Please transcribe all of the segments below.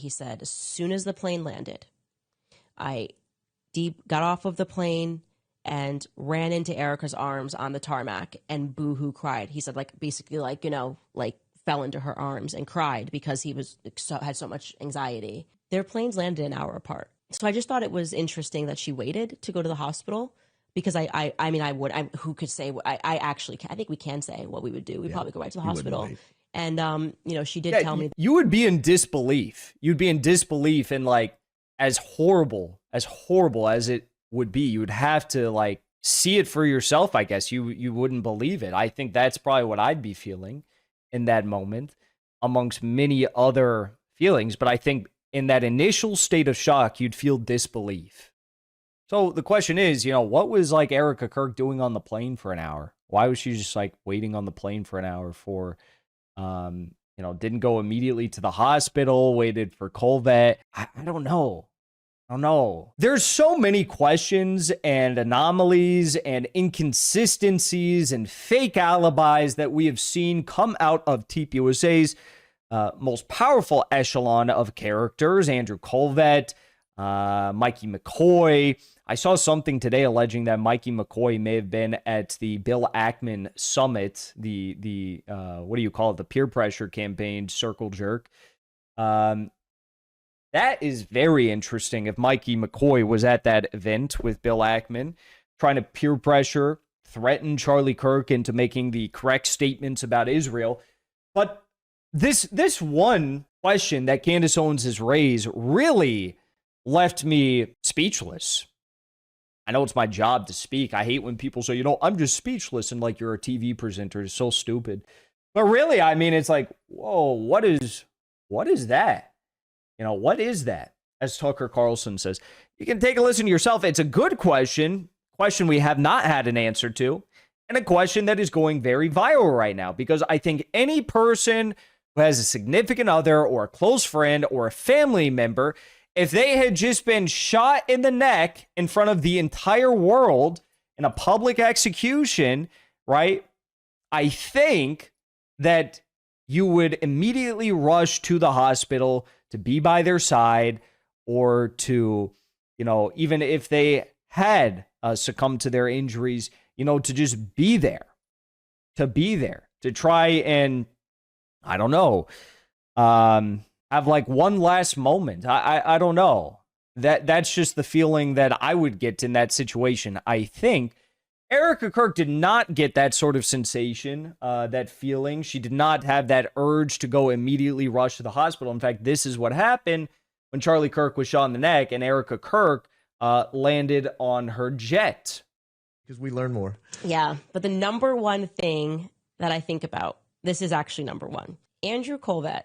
He said, as soon as the plane landed, I got off of the plane and ran into Erika's arms on the tarmac and boohoo cried. He said, like, basically, like, you know, like fell into her arms and cried because he was had so much anxiety. Their planes landed an hour apart. So I just thought it was interesting that she waited to go to the hospital, because who could say, I think we can say what we would do. We'd probably go right to the hospital. And, you know, she did tell me. You would be in disbelief. You'd be in disbelief, and like, as horrible as it would be, you would have to like see it for yourself. I guess you wouldn't believe it. I think that's probably what I'd be feeling in that moment, amongst many other feelings. But I think in that initial state of shock, you'd feel disbelief. So the question is, you know, what was like Erika Kirk doing on the plane for an hour? Why was she just like waiting on the plane for an hour for, you know, didn't go immediately to the hospital, waited for Colvet? I don't know. I don't know. There's so many questions and anomalies and inconsistencies and fake alibis that we have seen come out of tpusa's most powerful echelon of characters, Andrew Colvet, Mikey McCoy. I saw something today alleging that Mikey McCoy may have been at the Bill Ackman summit, the what do you call it, the peer pressure campaign circle jerk. That is very interesting. If Mikey McCoy was at that event with Bill Ackman, trying to peer pressure, threaten Charlie Kirk into making the correct statements about Israel. But this one question that Candace Owens has raised really left me speechless. I know it's my job to speak. I hate when people say, you know, I'm just speechless, and like you're a TV presenter. It's so stupid. But really, I mean, it's like, whoa, what is that? You know, what is that? As Tucker Carlson says. You can take a listen to yourself. It's a good question we have not had an answer to, and a question that is going very viral right now, because I think any person who has a significant other or a close friend or a family member, if they had just been shot in the neck in front of the entire world in a public execution, right? I think that you would immediately rush to the hospital to be by their side, or to, you know, even if they had succumbed to their injuries, you know, to just be there, to try and, I don't know, have like one last moment. I don't know. That's just the feeling that I would get in that situation. I think Erika Kirk did not get that sort of sensation, that feeling. She did not have that urge to go immediately rush to the hospital. In fact, this is what happened when Charlie Kirk was shot in the neck and Erika Kirk landed on her jet. Because we learn more. Yeah, but the number one thing that I think about, this is actually number one. Andrew Colvet,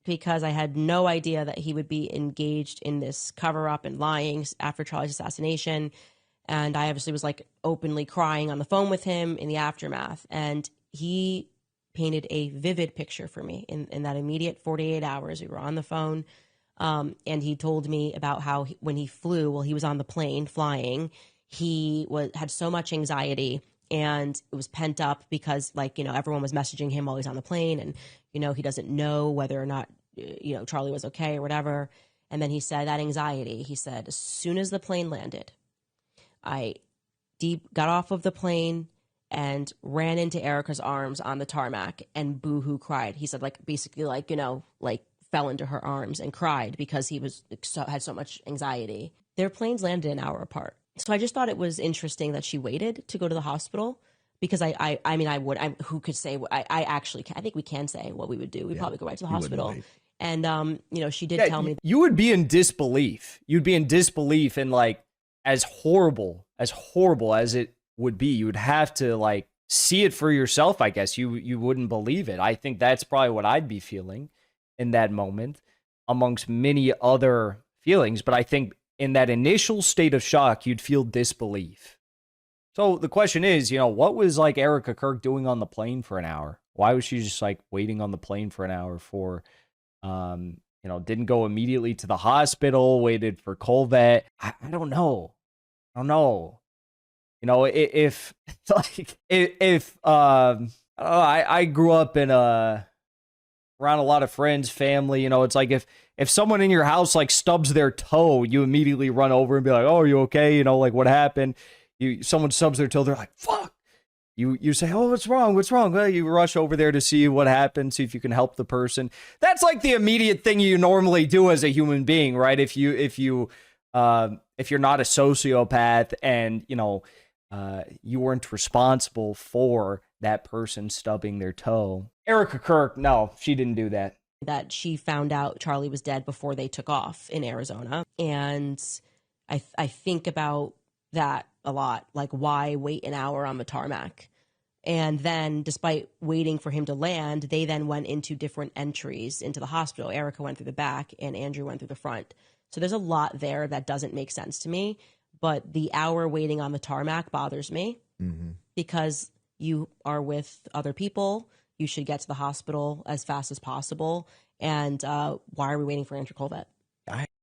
because I had no idea that he would be engaged in this cover-up and lying after Charlie's assassination. And I obviously was like openly crying on the phone with him in the aftermath. And he painted a vivid picture for me in that immediate 48 hours. We were on the phone. And he told me about how when he flew, while he was on the plane flying, he had so much anxiety, and it was pent up because, like, you know, everyone was messaging him while he's on the plane, and, you know, he doesn't know whether or not, you know, Charlie was okay or whatever. And then he said that anxiety, he said, as soon as the plane landed, I got off of the plane and ran into Erika's arms on the tarmac and boohoo cried. He said, like, basically, like, you know, like fell into her arms and cried because he was had so much anxiety. Their planes landed an hour apart. So I just thought it was interesting that she waited to go to the hospital, because who could say, I think we can say what we would do. We'd probably go right to the hospital. And, you know, she did tell me. You would be in disbelief. You'd be in disbelief, and like, as horrible as it would be, you would have to like see it for yourself. I guess you wouldn't believe it. I think that's probably what I'd be feeling in that moment, amongst many other feelings. But I think in that initial state of shock, you'd feel disbelief. So the question is, you know, what was like Erika Kirk doing on the plane for an hour? Why was she just like waiting on the plane for an hour for, you know, didn't go immediately to the hospital, waited for Colvet? I don't know. I don't know. You know, if I grew up in around a lot of friends, family, you know, it's like if if someone in your house like stubs their toe, you immediately run over and be like, oh, are you okay? You know, like what happened? Someone stubs their toe, they're like, fuck. You say, oh, what's wrong? What's wrong? Well, you rush over there to see what happened, see if you can help the person. That's like the immediate thing you normally do as a human being, right? If you're not a sociopath and, you know, you weren't responsible for that person stubbing their toe. Erika Kirk, no, she didn't do that. That she found out Charlie was dead before they took off in Arizona. And I think about that a lot. Like, why wait an hour on the tarmac? And then, despite waiting for him to land, they then went into different entries into the hospital. Erika went through the back and Andrew went through the front. So there's a lot there that doesn't make sense to me. But the hour waiting on the tarmac bothers me because you are with other people. You should get to the hospital as fast as possible. And why are we waiting for Andrew Colvett?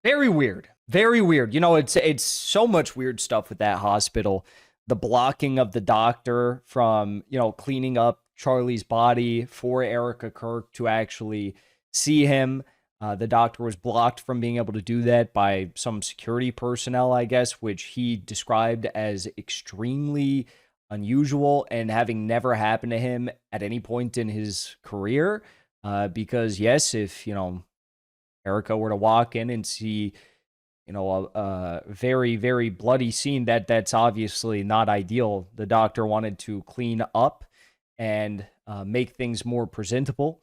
Very weird. Very weird. You know, it's so much weird stuff with that hospital. The blocking of the doctor from, you know, cleaning up Charlie's body for Erika Kirk to actually see him. The doctor was blocked from being able to do that by some security personnel, I guess, which he described as extremely unusual and having never happened to him at any point in his career. Because, yes, if, you know, Erika were to walk in and see, you know, a very, very bloody scene, that's obviously not ideal. The doctor wanted to clean up and make things more presentable.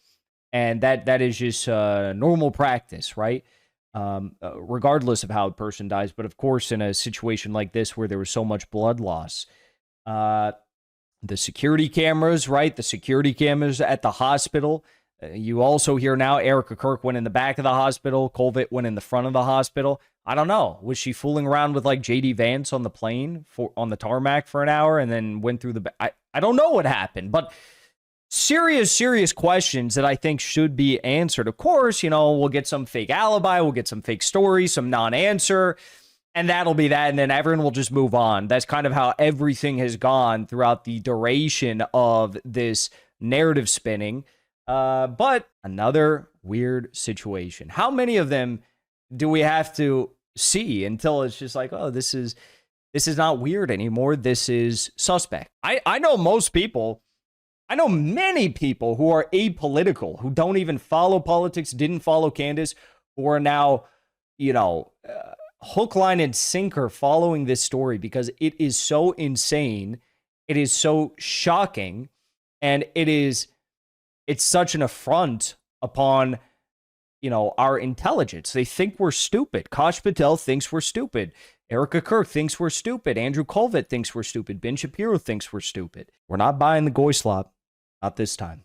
And that is just normal practice, right? Regardless of how a person dies. But of course, in a situation like this where there was so much blood loss, the security cameras, right? The security cameras at the hospital. You also hear now Erika Kirk went in the back of the hospital. Colvett went in the front of the hospital. I don't know. Was she fooling around with like JD Vance on the plane on the tarmac for an hour and then went through the I don't know what happened, but serious questions that I think should be answered. Of course, you know, we'll get some fake alibi, we'll get some fake story, some non-answer, and that'll be that, and then everyone will just move on. That's kind of how everything has gone throughout the duration of this narrative spinning. But another weird situation. How many of them do we have to see until it's just like, oh, this is not weird anymore. This is suspect. I know most people. I know many people who are apolitical, who don't even follow politics, didn't follow Candace, who are now, you know, hook, line, and sinker following this story because it is so insane. It is so shocking. And it's such an affront upon, you know, our intelligence. They think we're stupid. Kash Patel thinks we're stupid. Erika Kirk thinks we're stupid. Andrew Colvett thinks we're stupid. Ben Shapiro thinks we're stupid. We're not buying the goy slop. Not this time.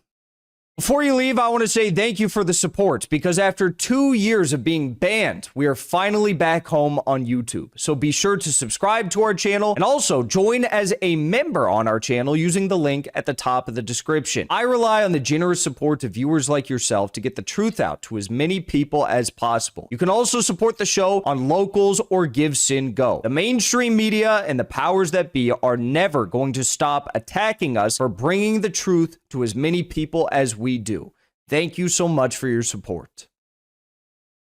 Before you leave, I want to say thank you for the support because after 2 years of being banned, we are finally back home on YouTube. So be sure to subscribe to our channel and also join as a member on our channel using the link at the top of the description. I rely on the generous support of viewers like yourself to get the truth out to as many people as possible. You can also support the show on Locals or Give Sin Go. The mainstream media and the powers that be are never going to stop attacking us for bringing the truth to as many people as we do. Thank you so much for your support.